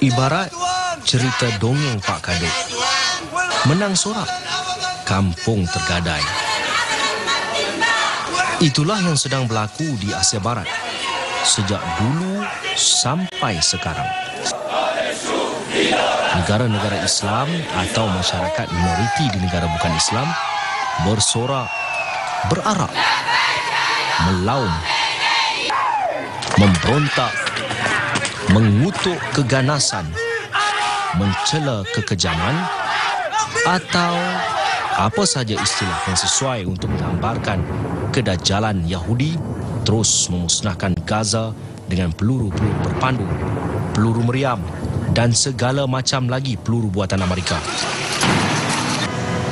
Ibarat cerita dongeng Pak Kadut. Menang sorak, kampung tergadai. Itulah yang sedang berlaku di Asia Barat sejak dulu sampai sekarang. Negara-negara Islam atau masyarakat minoriti di negara bukan Islam bersorak, berarak, melaum, memberontak, mengutuk keganasan, mencela kekejaman atau apa saja istilah yang sesuai untuk menggambarkan kedajalan Yahudi terus memusnahkan Gaza dengan peluru-peluru berpandu, peluru meriam dan segala macam lagi peluru buatan Amerika.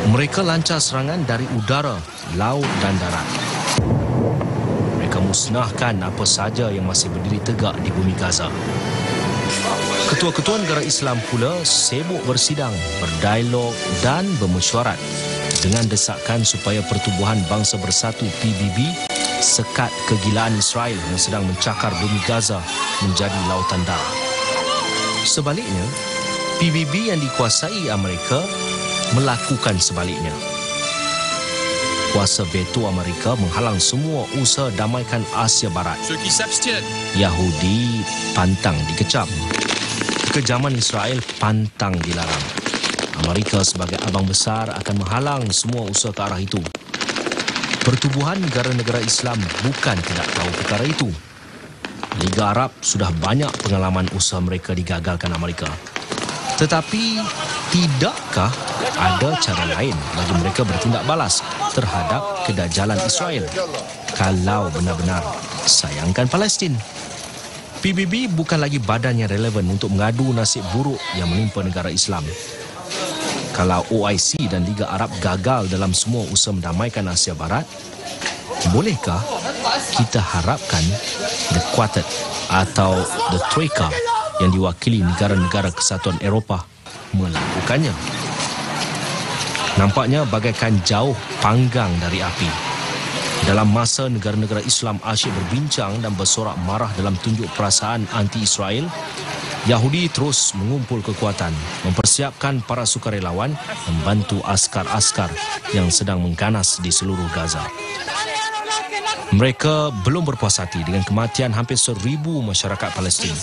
Mereka lancar serangan dari udara, laut dan darat. Mereka musnahkan apa saja yang masih berdiri tegak di bumi Gaza. Ketua-ketua negara Islam pula sibuk bersidang, berdialog dan bermesyuarat dengan desakan supaya Pertubuhan Bangsa Bersatu PBB sekat kegilaan Israel yang sedang mencakar bumi Gaza menjadi lautan darah. Sebaliknya, PBB yang dikuasai Amerika melakukan sebaliknya. Kuasa veto Amerika menghalang semua usaha damaikan Asia Barat. Yahudi pantang dikecam. Kekejaman Israel pantang dilarang. Amerika sebagai abang besar akan menghalang semua usaha ke arah itu. Pertubuhan negara-negara Islam bukan tidak tahu perkara itu. Liga Arab sudah banyak pengalaman usaha mereka digagalkan Amerika. Tetapi, tidakkah ada cara lain bagi mereka bertindak balas terhadap kedajalan Israel kalau benar-benar sayangkan Palestin? PBB bukan lagi badan yang relevan untuk mengadu nasib buruk yang menimpa negara Islam. Kalau OIC dan Liga Arab gagal dalam semua usaha mendamaikan Asia Barat, bolehkah kita harapkan The Quartet atau The Troika yang diwakili negara-negara Kesatuan Eropah melakukannya? Nampaknya bagaikan jauh panggang dari api. Dalam masa negara-negara Islam asyik berbincang dan bersorak marah dalam tunjuk perasaan anti-Israel, Yahudi terus mengumpul kekuatan, mempersiapkan para sukarelawan membantu askar-askar yang sedang mengganas di seluruh Gaza. Mereka belum berpuas hati dengan kematian hampir 1,000 masyarakat Palestin.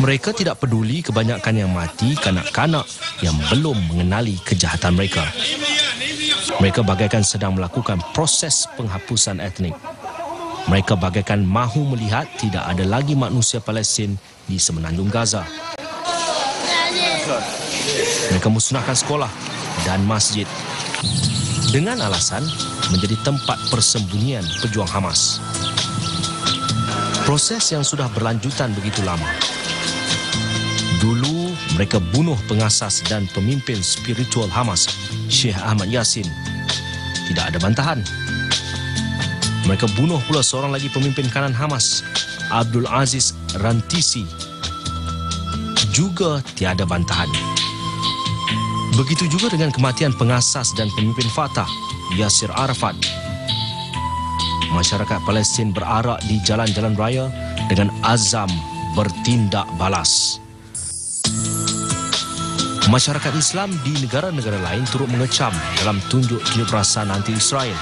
Mereka tidak peduli kebanyakan yang mati kanak-kanak yang belum mengenali kejahatan mereka. Mereka bagaikan sedang melakukan proses penghapusan etnik. Mereka bagaikan mahu melihat tidak ada lagi manusia Palestin di semenanjung Gaza. Mereka musnahkan sekolah dan masjid dengan alasan menjadi tempat persembunyian pejuang Hamas. Proses yang sudah berlanjutan begitu lama. Dulu mereka bunuh pengasas dan pemimpin spiritual Hamas, Syekh Ahmad Yasin. Tidak ada bantahan. Mereka bunuh pula seorang lagi pemimpin kanan Hamas, Abdul Aziz Rantisi. Juga tiada bantahan. Begitu juga dengan kematian pengasas dan pemimpin Fatah, Yasir Arafat. Masyarakat Palestin berarak di jalan-jalan raya dengan azam bertindak balas. Masyarakat Islam di negara-negara lain turut mengecam dalam tunjuk-tunjuk perasaan anti-Israel.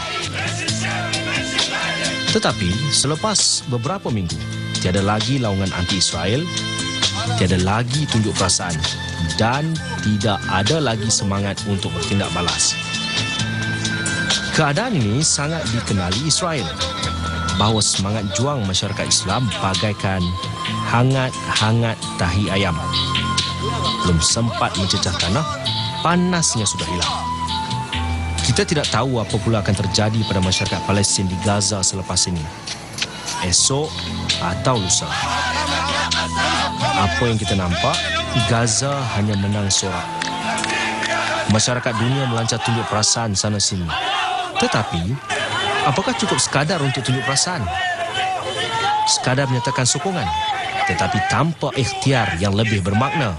Tetapi selepas beberapa minggu, tiada lagi laungan anti-Israel, tiada lagi tunjuk perasaan dan tidak ada lagi semangat untuk bertindak balas. Keadaan ini sangat dikenali Israel, bahawa semangat juang masyarakat Islam bagaikan hangat-hangat tahi ayam. Belum sempat mencecah tanah, panasnya sudah hilang. Kita tidak tahu apa pula akan terjadi pada masyarakat Palestin di Gaza selepas ini, esok atau lusa. Apa yang kita nampak, Gaza hanya menang sorak. Masyarakat dunia melancar tunjuk perasaan sana-sini. Tetapi, apakah cukup sekadar untuk tunjuk perasaan? Sekadar menyatakan sokongan, tetapi tanpa ikhtiar yang lebih bermakna.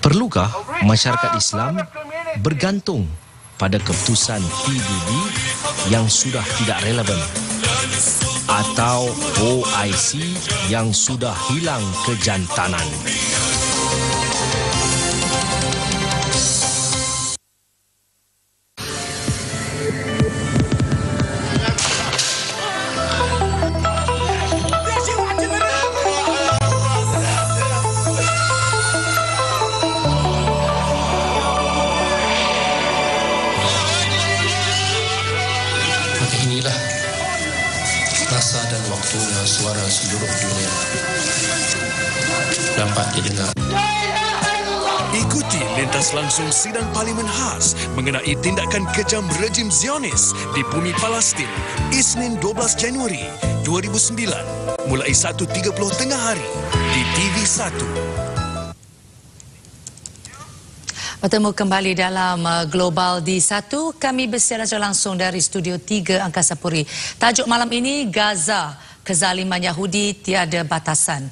Perlukah masyarakat Islam bergantung pada keputusan PBB yang sudah tidak relevan atau OIC yang sudah hilang kejantanan. Inilah masa dan waktunya suara seluruh dunia dapat didengar. Ikuti lintas langsung sidang Parlimen khas mengenai tindakan kejam rejim Zionis di bumi Palestin, Isnin 12 Januari 2009, mulai 1.30 tengah hari di TV1. Bertemu kembali dalam Global D1. Kami bersiaran langsung dari Studio 3 Angkasa Puri. Tajuk malam ini, Gaza, kezaliman Yahudi tiada batasan.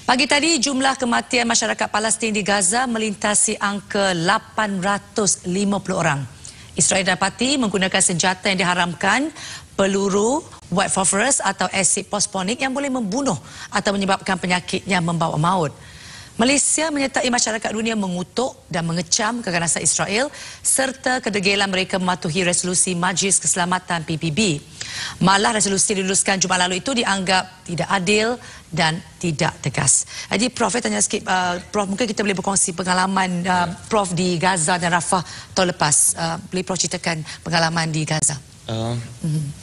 Pagi tadi, jumlah kematian masyarakat Palestin di Gaza melintasi angka 850 orang. Israel dapati menggunakan senjata yang diharamkan, peluru white phosphorus atau asid fosfonik yang boleh membunuh atau menyebabkan penyakit yang membawa maut. Malaysia menyertai masyarakat dunia mengutuk dan mengecam keganasan Israel serta kedegilan mereka mematuhi resolusi Majlis Keselamatan PBB. Malah resolusi diluluskan Jumaat lalu itu dianggap tidak adil dan tidak tegas. Jadi Prof, tanya sikit, Prof, mungkin kita boleh berkongsi pengalaman Prof di Gaza dan Rafah tahun lepas. Boleh Prof ceritakan pengalaman di Gaza?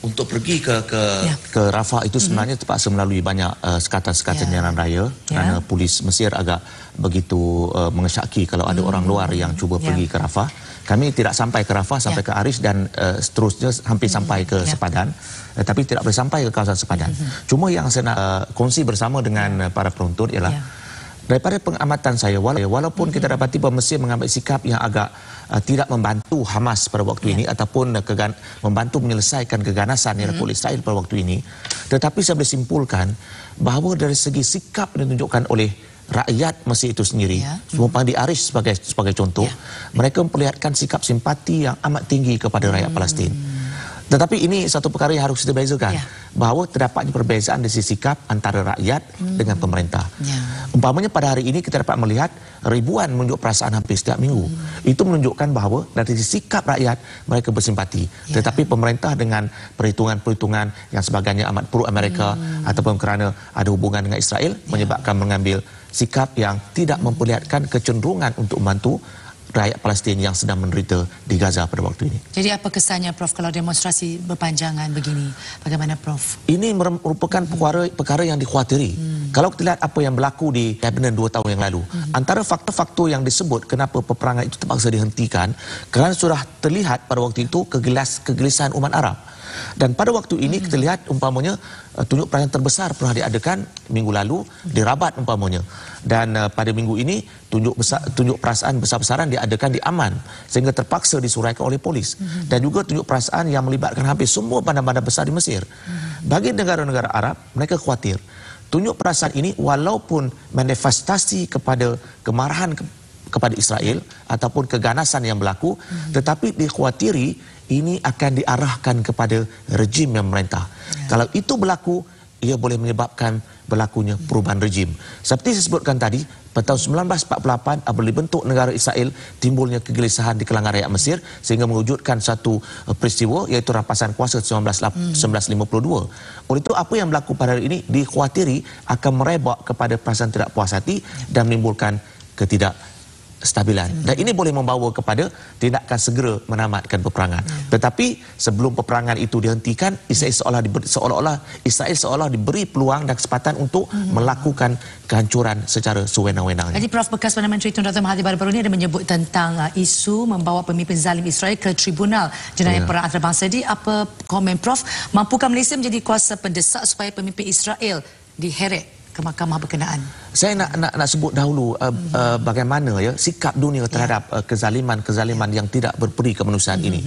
Untuk pergi ke Rafah itu sebenarnya terpaksa melalui banyak sekatan-sekatan jalan raya kerana polis Mesir agak begitu mengesyaki kalau ada orang luar yang cuba pergi ke Rafah. Kami tidak sampai ke Rafah, sampai ke Arish dan seterusnya hampir sampai ke Sepadan, tapi tidak boleh sampai ke kawasan Sepadan. Cuma yang saya nak kongsi bersama dengan para penonton ialah daripada pengamatan saya, walaupun kita dapati bahawa Mesir mengambil sikap yang agak tidak membantu Hamas pada waktu ini ataupun membantu menyelesaikan keganasan yang dilakukan oleh Israel pada waktu ini, tetapi saya boleh simpulkan bahawa dari segi sikap yang ditunjukkan oleh rakyat Mesir itu sendiri, seumpama di Arish sebagai contoh, mereka memperlihatkan sikap simpati yang amat tinggi kepada rakyat Palestin. Tetapi ini satu perkara yang harus kita bezakan, bahawa terdapatnya perbezaan dari sisi sikap antara rakyat dengan pemerintah. Umpamanya pada hari ini kita dapat melihat ribuan menunjuk perasaan hampir setiap minggu. Itu menunjukkan bahawa dari sisi sikap rakyat mereka bersimpati. Tetapi pemerintah dengan perhitungan-perhitungan yang sebagainya amat pro Amerika ataupun kerana ada hubungan dengan Israel menyebabkan mengambil sikap yang tidak memperlihatkan kecenderungan untuk membantu rakyat Palestin yang sedang menderita di Gaza pada waktu ini. Jadi apa kesannya Prof kalau demonstrasi berpanjangan begini? Bagaimana Prof? Ini merupakan perkara yang dikhawatiri. Kalau kita lihat apa yang berlaku di Lebanon 2 tahun yang lalu, antara faktor-faktor yang disebut kenapa peperangan itu terpaksa dihentikan kerana sudah terlihat pada waktu itu kegelisahan umat Arab. Dan pada waktu ini kita lihat umpamanya tunjuk perayaan terbesar pernah diadakan minggu lalu di Rabat umpamanya. Dan pada minggu ini tunjuk perasaan besar-besaran diadakan di Amman sehingga terpaksa disuraikan oleh polis. Dan juga tunjuk perasaan yang melibatkan hampir semua bandar-bandar besar di Mesir. Bagi negara-negara Arab, mereka khawatir tunjuk perasaan ini walaupun manifestasi kepada kemarahan kepada Israel ataupun keganasan yang berlaku, tetapi dikhawatiri ini akan diarahkan kepada rejim yang memerintah. Kalau itu berlaku, ia boleh menyebabkan berlakunya perubahan rejim. Seperti saya sebutkan tadi, pada tahun 1948 apabila dibentuk negara Israel, timbulnya kegelisahan di kalangan rakyat Mesir sehingga mewujudkan satu peristiwa iaitu rampasan kuasa 1952. Oleh itu apa yang berlaku pada hari ini dikhawatiri akan merebak kepada perasaan tidak puas hati dan menimbulkan ketidakstabilan. Dan ini boleh membawa kepada tindakan segera menamatkan peperangan. Tetapi sebelum peperangan itu dihentikan, Israel seolah-olah diberi peluang dan kesempatan untuk melakukan kehancuran secara sewenang-wenangnya. Jadi Prof, bekas Perdana Menteri Tun Dr. Mahathir baru-baru ini ada menyebut tentang isu membawa pemimpin zalim Israel ke Tribunal Jenayah Perang Antarabangsa. Jadi apa komen Prof? Mampukah Malaysia menjadi kuasa pendesak supaya pemimpin Israel diheret ke mahkamah berkenaan? Saya nak sebut dahulu bagaimana sikap dunia terhadap kezaliman yang tidak berperi kemanusiaan ini.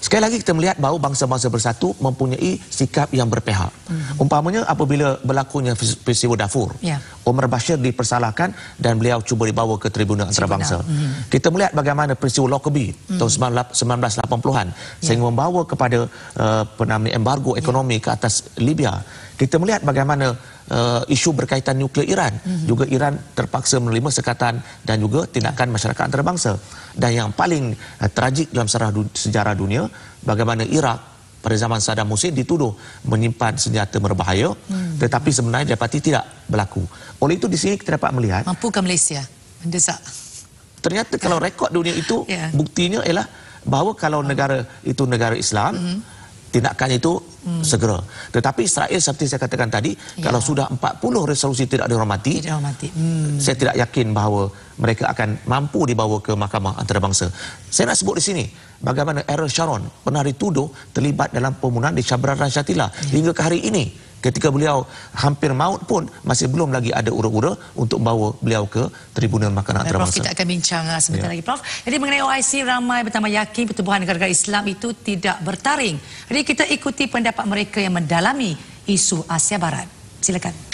Sekali lagi kita melihat bahawa bangsa-bangsa bersatu mempunyai sikap yang berpihak. Umpamanya apabila berlakunya peristiwa Darfur, Omar Bashir dipersalahkan dan beliau cuba dibawa ke tribunal antarabangsa. Kita melihat bagaimana peristiwa Lockerbie tahun 1980-an sehingga membawa kepada embargo ekonomi ke atas Libya. Kita melihat bagaimana isu berkaitan nuklear Iran, juga Iran terpaksa menerima sekatan dan juga tindakan masyarakat antarabangsa. Dan yang paling tragik dalam sejarah dunia, bagaimana Iraq pada zaman Saddam Hussein dituduh menyimpan senjata berbahaya, tetapi sebenarnya dapati tidak berlaku. Oleh itu di sini kita dapat melihat, mampukah Malaysia mendesak? Ternyata kalau rekod dunia itu buktinya ialah bahawa kalau negara itu negara Islam, tindakan itu segera. Tetapi Israel seperti saya katakan tadi, kalau sudah 40 resolusi tidak dihormati, saya tidak yakin bahawa mereka akan mampu dibawa ke mahkamah antarabangsa. Saya nak sebut di sini bagaimana Ariel Sharon pernah dituduh terlibat dalam pembunuhan di Syabran dan Shatila. Hingga ke hari ini, ketika beliau hampir maut pun masih belum lagi ada ura-ura untuk membawa beliau ke tribunal mahkamah antarabangsa. Prof, kita akan bincang sebentar lagi, Prof. Jadi mengenai OIC, ramai bertambah yakin pertubuhan negara-negara Islam itu tidak bertaring. Jadi kita ikuti pendapat mereka yang mendalami isu Asia Barat. Silakan.